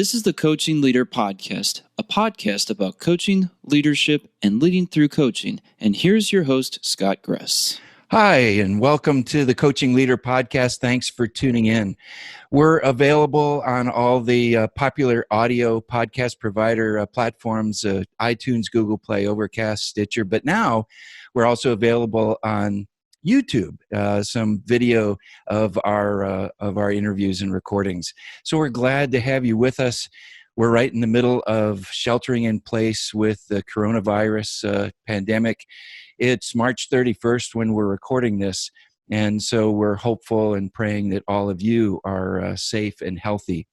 This is the Coaching Leader Podcast, a podcast about coaching, leadership, and leading through coaching. And here's your host, Scott Gress. Hi, and welcome to the Coaching Leader Podcast. Thanks for tuning in. We're available on all the popular audio podcast provider platforms, iTunes, Google Play, Overcast, Stitcher. But now we're also available on YouTube, some video of our interviews and recordings. So we're glad to have you with us. We're right in the middle of sheltering in place with the coronavirus pandemic. It's March 31st when we're recording this, and so we're hopeful and praying that all of you are safe and healthy.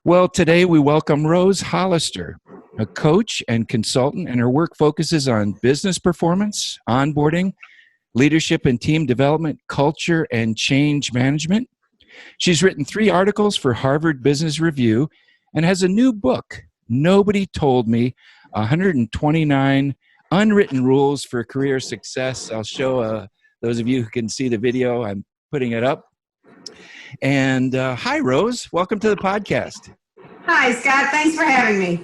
Well, today we welcome Rose Hollister, a coach and consultant, and her work focuses on business performance, onboarding, leadership and team development, culture, and change management. She's written 3 articles for Harvard Business Review and has a new book, Nobody Told Me, 129 Unwritten Rules for Career Success. I'll show those of you who can see the video. I'm putting it up. And hi, Rose. Welcome to the podcast. Hi, Scott. Thanks for having me.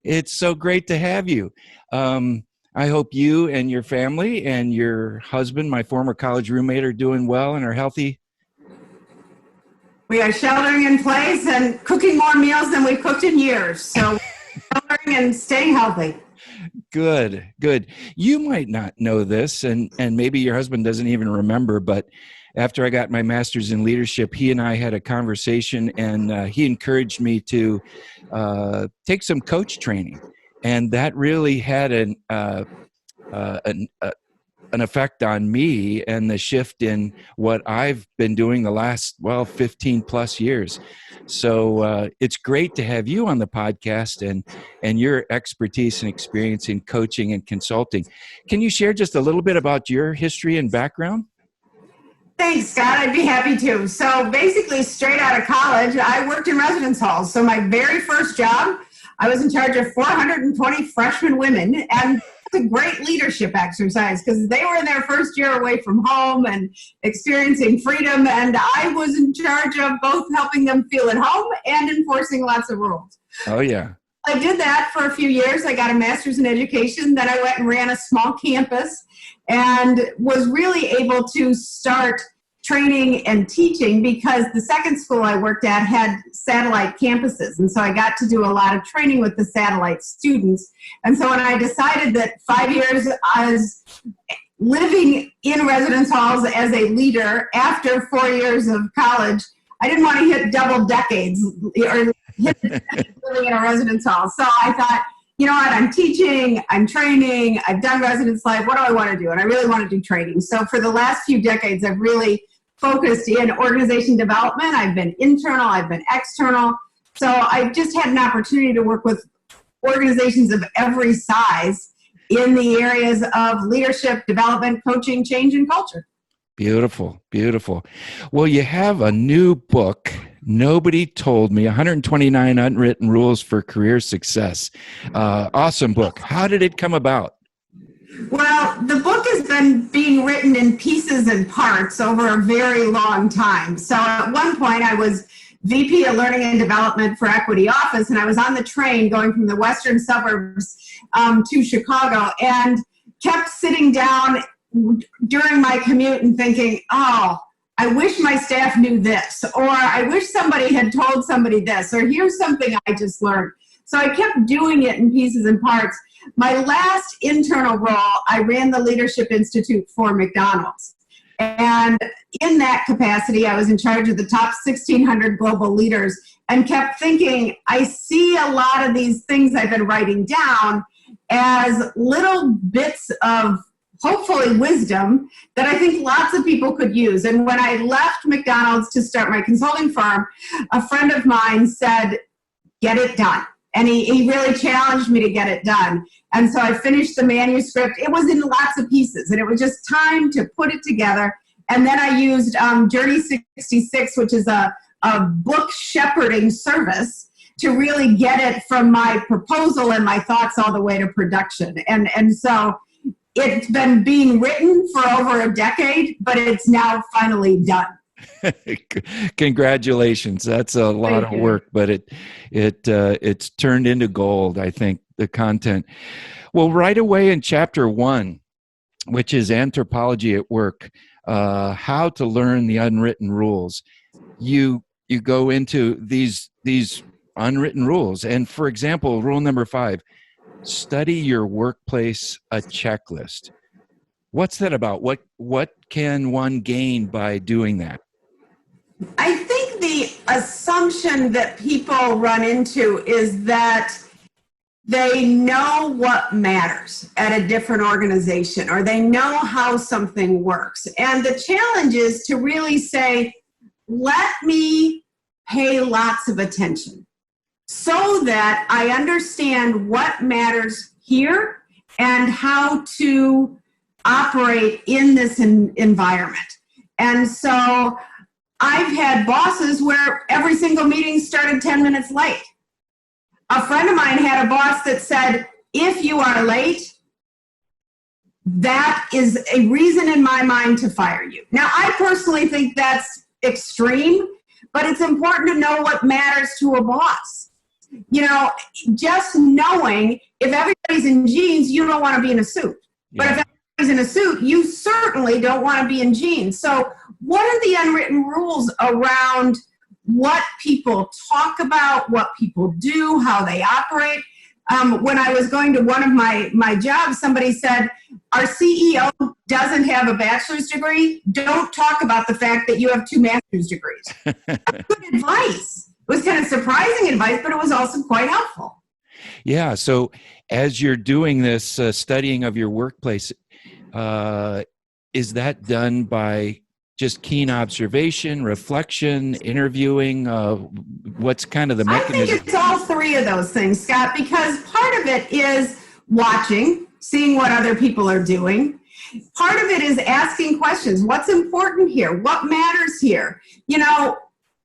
It's so great to have you. I hope you and your family and your husband, my former college roommate, are doing well and are healthy. We are sheltering in place and cooking more meals than we've cooked in years. So sheltering and staying healthy. Good. You might not know this, and maybe your husband doesn't even remember, but after I got my master's in leadership, he and I had a conversation, and he encouraged me to take some coach training. And that really had an effect on me and the shift in what I've been doing the last, 15 plus years. So it's great to have you on the podcast and your expertise and experience in coaching and consulting. Can you share just a little bit about your history and background? Thanks, Scott. I'd be happy to. So basically, straight out of college, I worked in residence halls. So my very first job, I was in charge of 420 freshman women, and it's a great leadership exercise because they were in their first year away from home and experiencing freedom, and I was in charge of both helping them feel at home and enforcing lots of rules. Oh, yeah. I did that for a few years. I got a master's in education. Then I went and ran a small campus and was really able to start training and teaching because the second school I worked at had satellite campuses. And so I got to do a lot of training with the satellite students. And so when I decided that 5 years as living in residence halls as a leader after 4 years of college, I didn't want to hit double decades or hit living in a residence hall. So I thought, you know what, I'm teaching, I'm training, I've done residence life, what do I want to do? And I really want to do training. So for the last few decades, I've really focused in organization development. I've been internal, I've been external. So I've just had an opportunity to work with organizations of every size in the areas of leadership, development, coaching, change, and culture. Beautiful. Well, you have a new book, Nobody Told Me, 129 Unwritten Rules for Career Success. Awesome book. How did it come about? Well, the book has been being written in pieces and parts over a very long time. So at one point I was VP of Learning and Development for Equity Office, and I was on the train going from the western suburbs to Chicago and kept sitting down during my commute and thinking, oh, I wish my staff knew this, or I wish somebody had told somebody this, or here's something I just learned. So I kept doing it in pieces and parts. My last internal role, I ran the Leadership Institute for McDonald's. And in that capacity, I was in charge of the top 1,600 global leaders and kept thinking, I see a lot of these things I've been writing down as little bits of hopefully wisdom that I think lots of people could use. And when I left McDonald's to start my consulting firm, a friend of mine said, get it done. And he really challenged me to get it done. And so I finished the manuscript. It was in lots of pieces, and it was just time to put it together. And then I used Journey 66, which is a book shepherding service, to really get it from my proposal and my thoughts all the way to production. And so it's been being written for over a decade, but it's now finally done. Congratulations. That's a lot Thank of you. work, but it's turned into gold, I think, the content. Well, right away in chapter 1, which is Anthropology at Work, how to learn the unwritten rules, you go into these unwritten rules. And for example, rule number 5, study your workplace a checklist. What's that about? What can one gain by doing that? I think the assumption that people run into is that they know what matters at a different organization, or they know how something works. And the challenge is to really say, let me pay lots of attention so that I understand what matters here and how to operate in this environment. And so I've had bosses where every single meeting started 10 minutes late. A friend of mine had a boss that said, if you are late, that is a reason in my mind to fire you. Now, I personally think that's extreme, but it's important to know what matters to a boss. You know, just knowing if everybody's in jeans, you don't want to be in a suit. But if everybody's in a suit, you certainly don't want to be in jeans. So what are the unwritten rules around what people talk about, what people do, how they operate? When I was going to one of my jobs, somebody said, our CEO doesn't have a bachelor's degree. Don't talk about the fact that you have 2 master's degrees. That's good advice. It was kind of surprising advice, but it was also quite helpful. Yeah. So as you're doing this studying of your workplace, is that done by just keen observation, reflection, interviewing? What's kind of the mechanism? I think it's all 3 of those things, Scott, because part of it is watching, seeing what other people are doing. Part of it is asking questions. What's important here? What matters here? You know,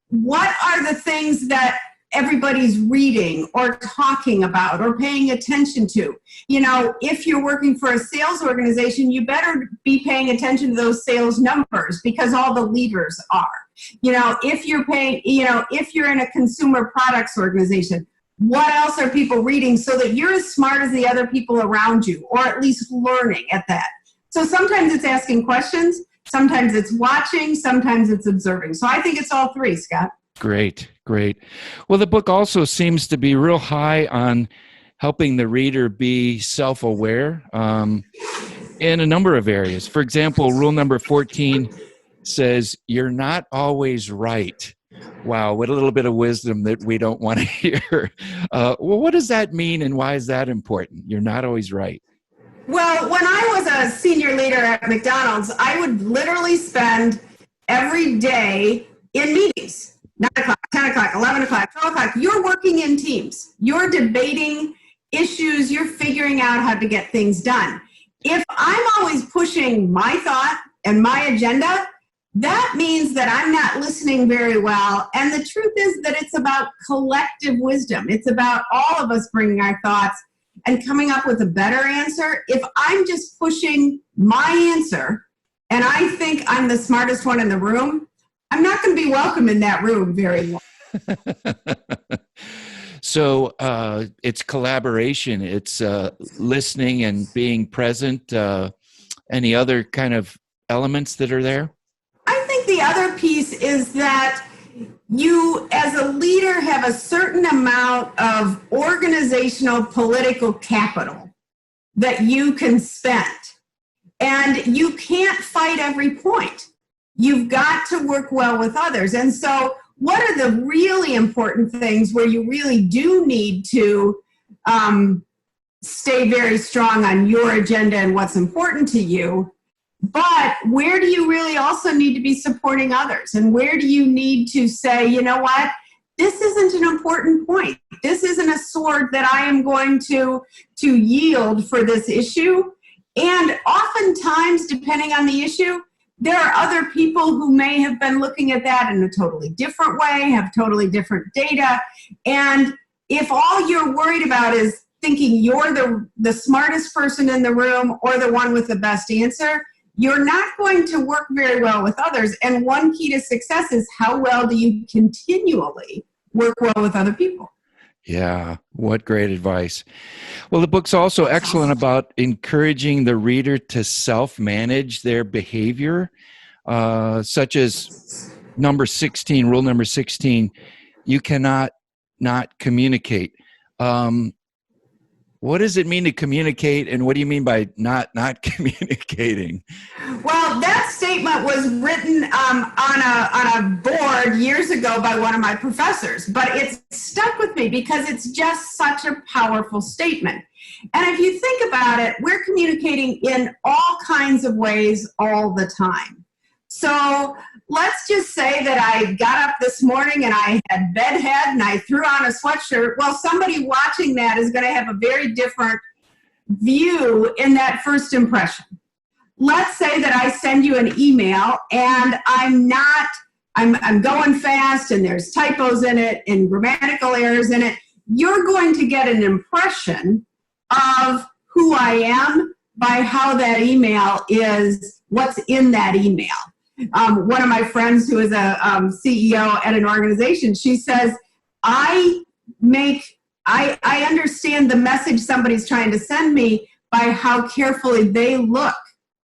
what are the things that everybody's reading or talking about or paying attention to? You know, if you're working for a sales organization, you better be paying attention to those sales numbers because all the leaders are. You know, if you're in a consumer products organization, what else are people reading so that you're as smart as the other people around you, or at least learning at that? So sometimes it's asking questions, sometimes it's watching, sometimes it's observing. So I think it's all 3, Scott. Great. Well, the book also seems to be real high on helping the reader be self-aware in a number of areas. For example, rule number 14 says, you're not always right. Wow, what a little bit of wisdom that we don't want to hear. Well, what does that mean, and why is that important? You're not always right. Well, when I was a senior leader at McDonald's, I would literally spend every day in meetings. 9 o'clock, 10 o'clock, 11 o'clock, 12 o'clock. You're working in teams. You're debating issues. You're figuring out how to get things done. If I'm always pushing my thought and my agenda, that means that I'm not listening very well. And the truth is that it's about collective wisdom. It's about all of us bringing our thoughts and coming up with a better answer. If I'm just pushing my answer and I think I'm the smartest one in the room, I'm not going to be welcome in that room very long. So it's collaboration. It's listening and being present. Any other kind of elements that are there? I think the other piece is that you, as a leader, have a certain amount of organizational political capital that you can spend. And you can't fight every point. You've got to work well with others. And so what are the really important things where you really do need to stay very strong on your agenda and what's important to you? But where do you really also need to be supporting others? And where do you need to say, you know what, this isn't an important point. This isn't a sword that I am going to yield for this issue. And oftentimes, depending on the issue, there are other people who may have been looking at that in a totally different way, have totally different data. And if all you're worried about is thinking you're the smartest person in the room or the one with the best answer, you're not going to work very well with others. And one key to success is how well do you continually work well with other people? Yeah, what great advice. Well, the book's also excellent about encouraging the reader to self-manage their behavior, such as rule number 16, you cannot not communicate. What does it mean to communicate, and what do you mean by not communicating? Well, that statement was written on a board years ago by one of my professors, but it's stuck with me because it's just such a powerful statement. And if you think about it, we're communicating in all kinds of ways all the time. So let's just say that I got up this morning and I had bedhead and I threw on a sweatshirt. Well, somebody watching that is going to have a very different view in that first impression. Let's say that I send you an email and I'm going fast and there's typos in it and grammatical errors in it. You're going to get an impression of who I am by how that email is, what's in that email. One of my friends who is a CEO at an organization, she says, I understand the message somebody's trying to send me by how carefully they look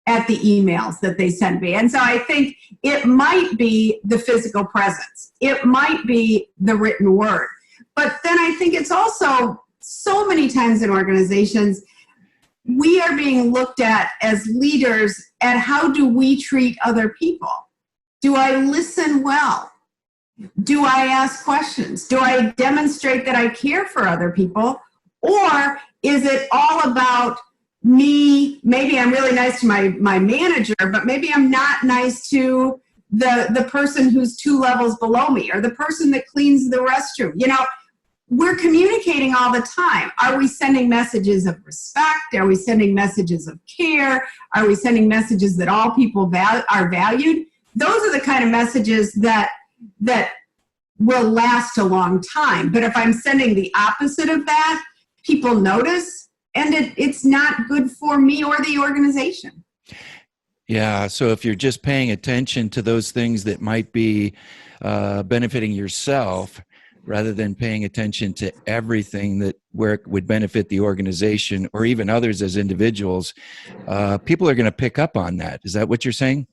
at the emails that they send me. And so I think it might be the physical presence. It might be the written word. But then I think it's also so many times in organizations, we are being looked at as leaders at how do we treat other people? Do I listen well? Do I ask questions? Do I demonstrate that I care for other people? Or is it all about me? Maybe I'm really nice to my manager, but maybe I'm not nice to the person who's 2 levels below me or the person that cleans the restroom. You know, we're communicating all the time. Are we sending messages of respect? Are we sending messages of care? Are we sending messages that all people are valued? Those are the kind of messages that will last a long time. But if I'm sending the opposite of that, people notice, and it's not good for me or the organization. Yeah, so if you're just paying attention to those things that might be benefiting yourself, rather than paying attention to everything where it would benefit the organization or even others as individuals, people are going to pick up on that. Is that what you're saying?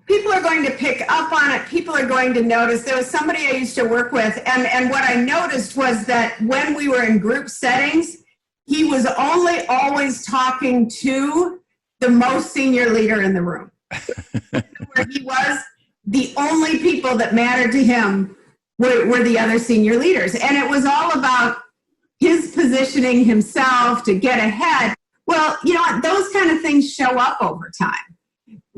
People are going to pick up on it. People are going to notice. There was somebody I used to work with, and what I noticed was that when we were in group settings, he was only always talking to the most senior leader in the room. Where he was, the only people that mattered to him were the other senior leaders. And it was all about his positioning himself to get ahead. Well, you know what? Those kind of things show up over time,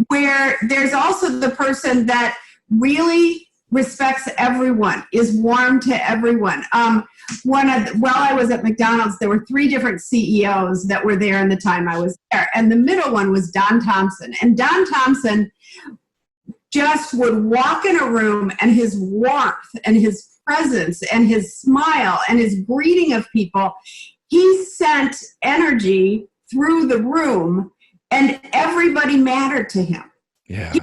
where there's also the person that really respects everyone, is warm to everyone. While I was at McDonald's, there were 3 different CEOs that were there in the time I was there. And the middle one was Don Thompson. And Don Thompson just would walk in a room, and his warmth and his presence and his smile and his greeting of people, he sent energy through the room, and everybody mattered to him. Yeah.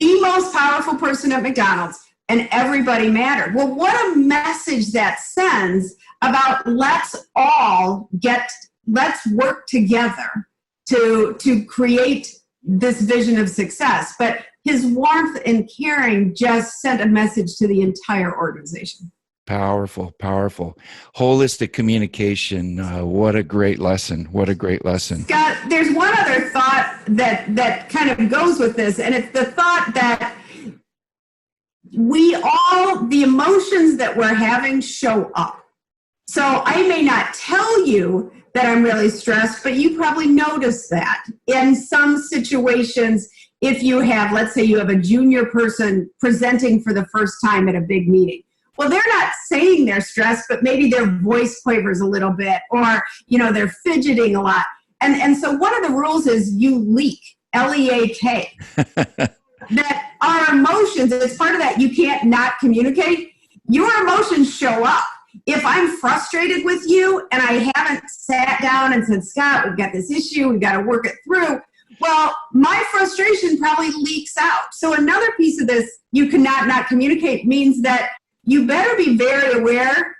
The most powerful person at McDonald's, and everybody mattered. Well, what a message that sends about let's work together to create this vision of success. But his warmth and caring just sent a message to the entire organization. Powerful, powerful. Holistic communication. What a great lesson. What a great lesson. Scott, there's one other thought that kind of goes with this, and it's the thought that the emotions that we're having show up. So I may not tell you that I'm really stressed, but you probably notice that in some situations. If you have, let's say you have a junior person presenting for the first time at a big meeting. Well, they're not saying they're stressed, but maybe their voice quavers a little bit, or, you know, they're fidgeting a lot. And so one of the rules is you leak, L-E-A-K. That our emotions, as part of that, you can't not communicate. Your emotions show up. If I'm frustrated with you and I haven't sat down and said, Scott, we've got this issue, we've got to work it through. Well, my frustration probably leaks out. So another piece of this, you cannot not communicate, means that you better be very aware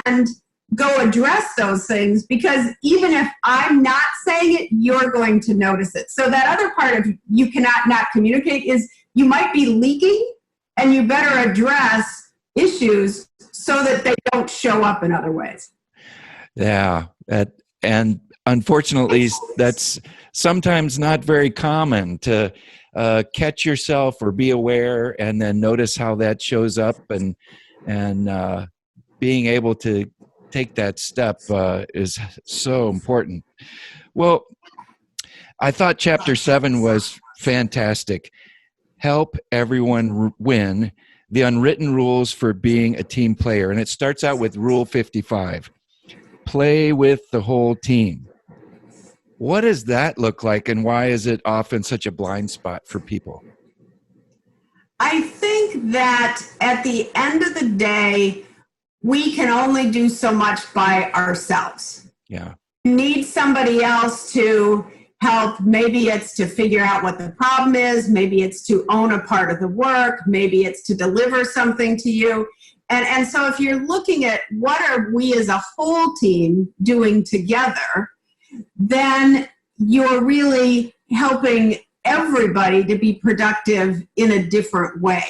and go address those things, because even if I'm not saying it, you're going to notice it. So that other part of you cannot not communicate is you might be leaking, and you better address issues so that they don't show up in other ways. Yeah, and unfortunately, that's sometimes not very common to catch yourself or be aware and then notice how that shows up, and being able to take that step is so important. Well, I thought chapter 7 was fantastic. Help everyone win, the unwritten rules for being a team player. And it starts out with Rule 55. Play with the whole team. What does that look like, and why is it often such a blind spot for people? I think that at the end of the day, we can only do so much by ourselves. Yeah. You need somebody else to help. Maybe it's to figure out what the problem is. Maybe it's to own a part of the work. Maybe it's to deliver something to you. And so if you're looking at what are we as a whole team doing together, then you're really helping everybody to be productive in a different way.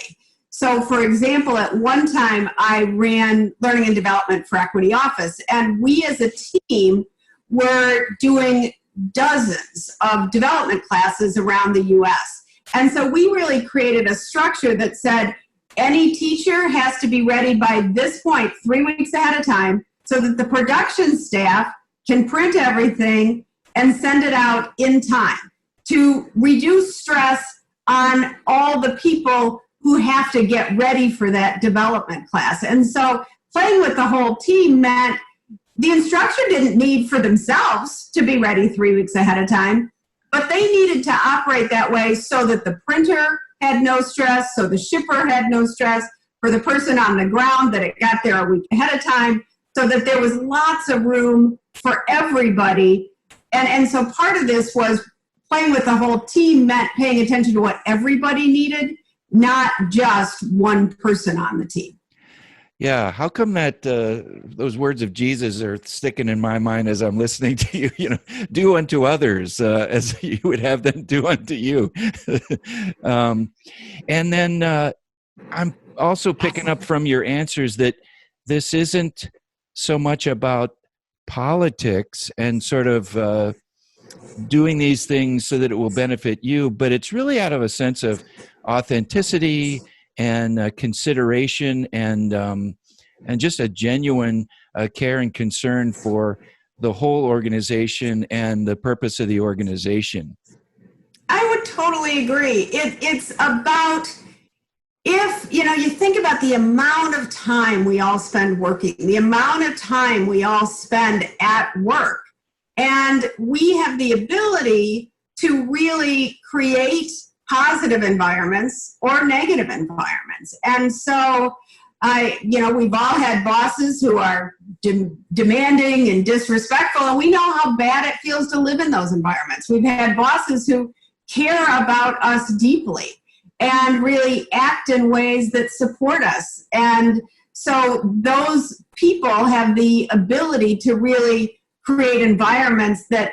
So, for example, at one time I ran Learning and Development for Equity Office, and we as a team were doing dozens of development classes around the U.S. And so we really created a structure that said any teacher has to be ready by this point 3 weeks ahead of time, so that the production staff can print everything and send it out in time to reduce stress on all the people who have to get ready for that development class. And so playing with the whole team meant the instructor didn't need for themselves to be ready 3 weeks ahead of time, but they needed to operate that way so that the printer had no stress, so the shipper had no stress, for the person on the ground that it got there a week ahead of time, so that there was lots of room for everybody. And so part of this was playing with the whole team meant paying attention to what everybody needed, not just one person on the team. Yeah, how come that those words of Jesus are sticking in my mind as I'm listening to you? You know, do unto others as you would have them do unto you. And then I'm also picking up from your answers that this isn't so much about politics and sort of doing these things so that it will benefit you, but it's really out of a sense of authenticity and consideration and just a genuine care and concern for the whole organization and the purpose of the organization. I would totally agree. It's about, if you think about the amount of time we all spend working, the amount of time we all spend at work, and we have the ability to really create positive environments or negative environments. And so we've all had bosses who are demanding and disrespectful, and we know how bad it feels to live in those environments. We've had bosses who care about us deeply and really act in ways that support us. And so those people have the ability to really create environments that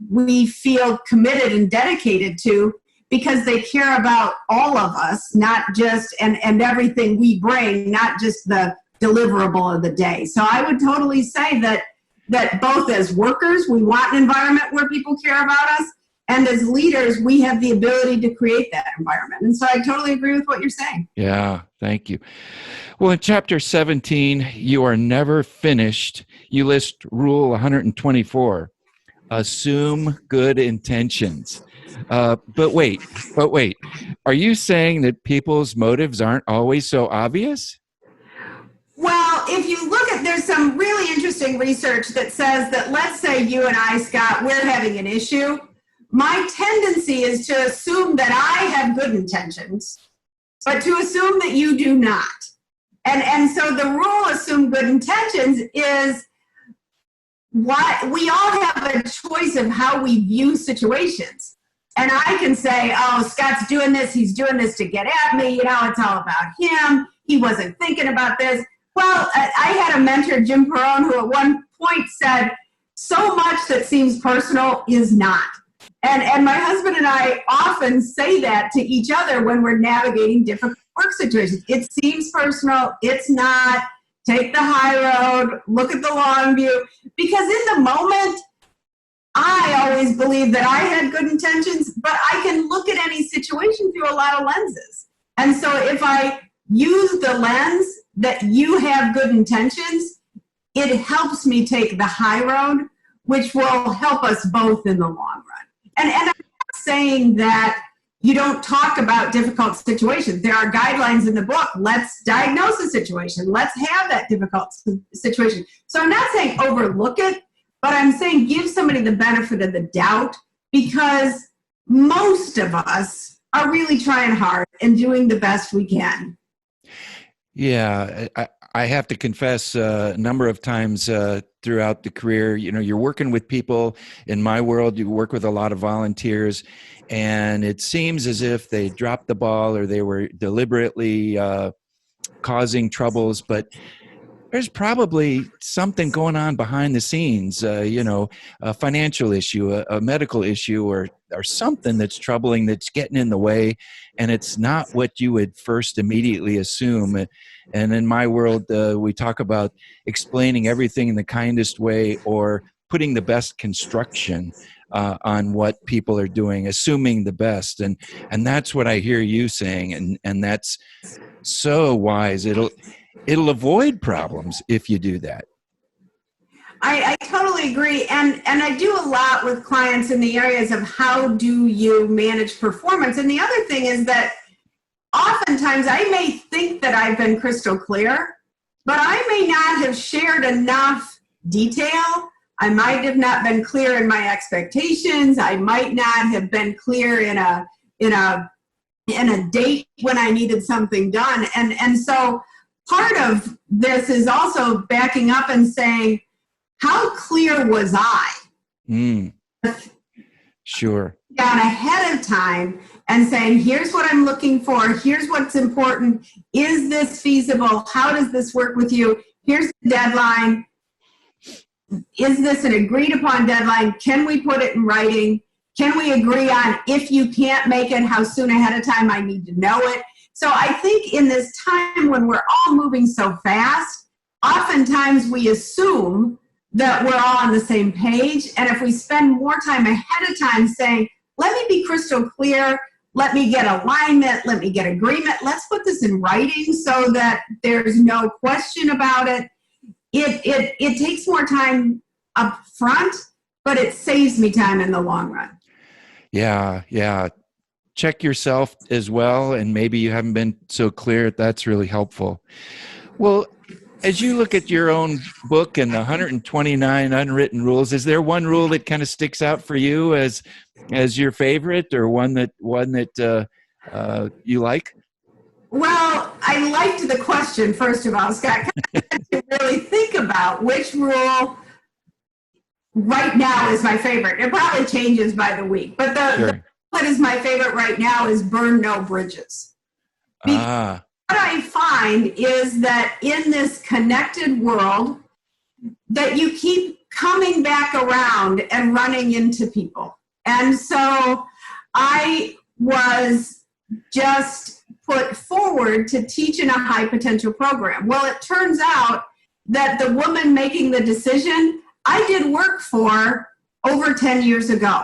we feel committed and dedicated to, because they care about all of us, not just, and everything we bring, not just the deliverable of the day. So I would totally say that both as workers, we want an environment where people care about us, and as leaders, we have the ability to create that environment. And so I totally agree with what you're saying. Yeah, thank you. Well, in chapter 17, you are never finished. You list rule 124, assume good intentions. But wait, are you saying that people's motives aren't always so obvious? Well, if you look at, there's some really interesting research that says that, let's say you and I, Scott, we're having an issue. My tendency is to assume that I have good intentions, but to assume that you do not. And so the rule, assume good intentions, is what we all have a choice of how we view situations. And I can say, oh, Scott's doing this. He's doing this to get at me. It's all about him. He wasn't thinking about this. Well, I had a mentor, Jim Perone, who at one point said, so much that seems personal is not. And my husband and I often say that to each other when we're navigating difficult work situations. It seems personal. It's not. Take the high road. Look at the long view. Because in the moment, I always believed that I had good intentions, but I can look at any situation through a lot of lenses. And so if I use the lens that you have good intentions, it helps me take the high road, which will help us both in the long run. And I'm not saying that you don't talk about difficult situations. There are guidelines in the book. Let's diagnose a situation. Let's have that difficult situation. So I'm not saying overlook it, but I'm saying give somebody the benefit of the doubt, because most of us are really trying hard and doing the best we can. Yeah, I have to confess, a number of times throughout the career, you're working with people. In my world, you work with a lot of volunteers, and it seems as if they dropped the ball or they were deliberately causing troubles, but there's probably something going on behind the scenes, a financial issue, a medical issue, or something that's troubling, that's getting in the way, and it's not what you would first immediately assume. And in my world, we talk about explaining everything in the kindest way, or putting the best construction on what people are doing, assuming the best. And that's what I hear you saying, and that's so wise. It'll avoid problems if you do that. I totally agree. And I do a lot with clients in the areas of how do you manage performance. And the other thing is that oftentimes I may think that I've been crystal clear, but I may not have shared enough detail. I might have not been clear in my expectations. I might not have been clear in a date when I needed something done. And so part of this is also backing up and saying, how clear was I? Sure. Down ahead of time and saying, here's what I'm looking for. Here's what's important. Is this feasible? How does this work with you? Here's the deadline. Is this an agreed upon deadline? Can we put it in writing? Can we agree on, if you can't make it, how soon ahead of time I need to know it? So I think in this time when we're all moving so fast, oftentimes we assume that we're all on the same page. And if we spend more time ahead of time saying, let me be crystal clear, let me get alignment, let me get agreement, let's put this in writing so that there's no question about it. It takes more time up front, but it saves me time in the long run. Yeah. Check yourself as well, and maybe you haven't been so clear. That's really helpful. Well, as you look at your own book and the 129 Unwritten Rules, is there one rule that kind of sticks out for you as your favorite, or one that you like? Well, I liked the question, first of all, Scott. I had to really think about which rule right now is my favorite. It probably changes by the week, but the rule that is my favorite right now is burn no bridges. What I find is that in this connected world, that you keep coming back around and running into people. And so I was just put forward to teach in a high potential program. Well, it turns out that the woman making the decision, I did work for over 10 years ago.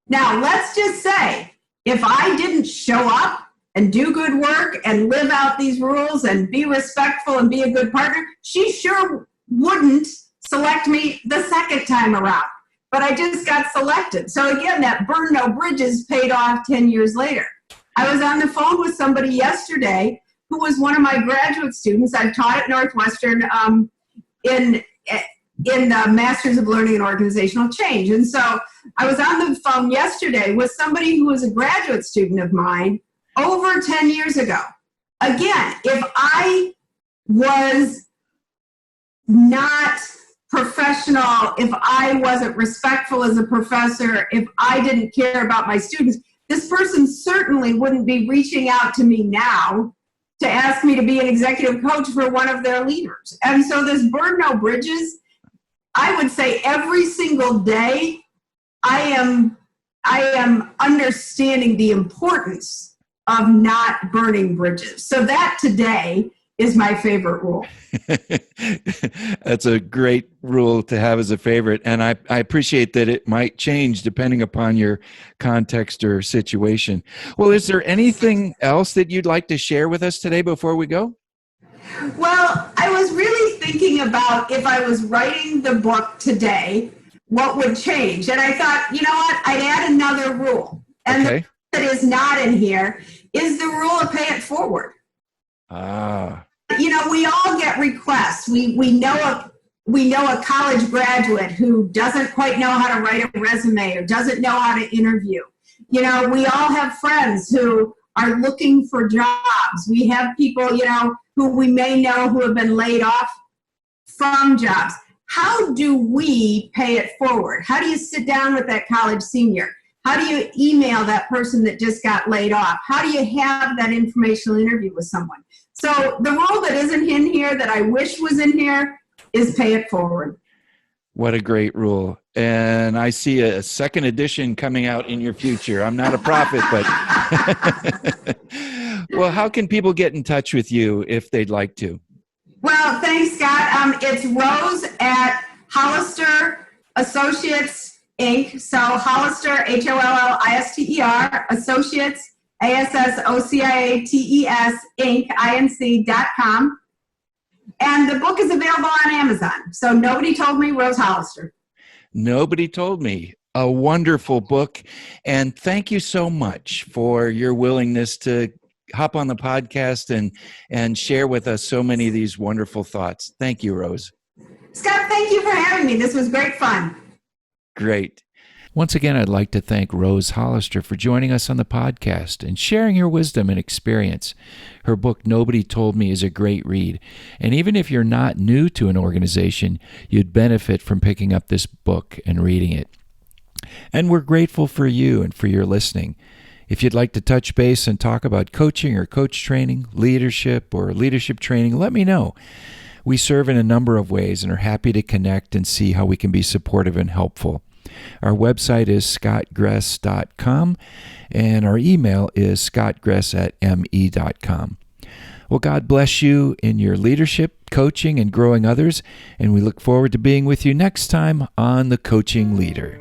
Now, let's just say, if I didn't show up and do good work and live out these rules and be respectful and be a good partner, she sure wouldn't select me the second time around. But I just got selected. So again, that burn no bridges paid off 10 years later. I was on the phone with somebody yesterday who was one of my graduate students. I've taught at Northwestern in the Masters of Learning and Organizational Change. And so I was on the phone yesterday with somebody who was a graduate student of mine over 10 years ago. Again, if I was not professional, if I wasn't respectful as a professor, if I didn't care about my students, this person certainly wouldn't be reaching out to me now to ask me to be an executive coach for one of their leaders. And so this burn no bridges, I would say every single day, I am understanding the importance of not burning bridges. So that today is my favorite rule. That's a great rule to have as a favorite. And I appreciate that it might change depending upon your context or situation. Well, is there anything else that you'd like to share with us today before we go? Well, I was really thinking about if I was writing the book today, what would change? And I thought, you know what, I'd add another rule. And Okay. the rule that is not in here is the rule of pay it forward. Ah, You know, we all get requests. We know a college graduate who doesn't quite know how to write a resume or doesn't know how to interview. You know, we all have friends who are looking for jobs. We have people, you know, who we may know who have been laid off from jobs. How do we pay it forward? How do you sit down with that college senior? How do you email that person that just got laid off? How do you have that informational interview with someone? So the rule that isn't in here that I wish was in here is pay it forward. what a great rule. And I see a second edition coming out in your future. I'm not a prophet, but well, how can people get in touch with you if they'd like to? Well, thanks, Scott. It's Rose at Hollister Associates, Inc. So Hollister, Hollister, Associates, ASSOCIATES, Inc., INC.com. And the book is available on Amazon. So Nobody Told Me, Rose Hollister. Nobody Told Me. A wonderful book. And thank you so much for your willingness to hop on the podcast and share with us so many of these wonderful thoughts. Thank you, Rose. Scott, thank you for having me. This was great fun. Great. Once again, I'd like to thank Rose Hollister for joining us on the podcast and sharing her wisdom and experience. Her book, Nobody Told Me, is a great read. And even if you're not new to an organization, you'd benefit from picking up this book and reading it. And we're grateful for you and for your listening. If you'd like to touch base and talk about coaching or coach training, leadership or leadership training, let me know. We serve in a number of ways and are happy to connect and see how we can be supportive and helpful. Our website is scottgress.com, and our email is scottgress@me.com. Well, God bless you in your leadership, coaching, and growing others, and we look forward to being with you next time on The Coaching Leader.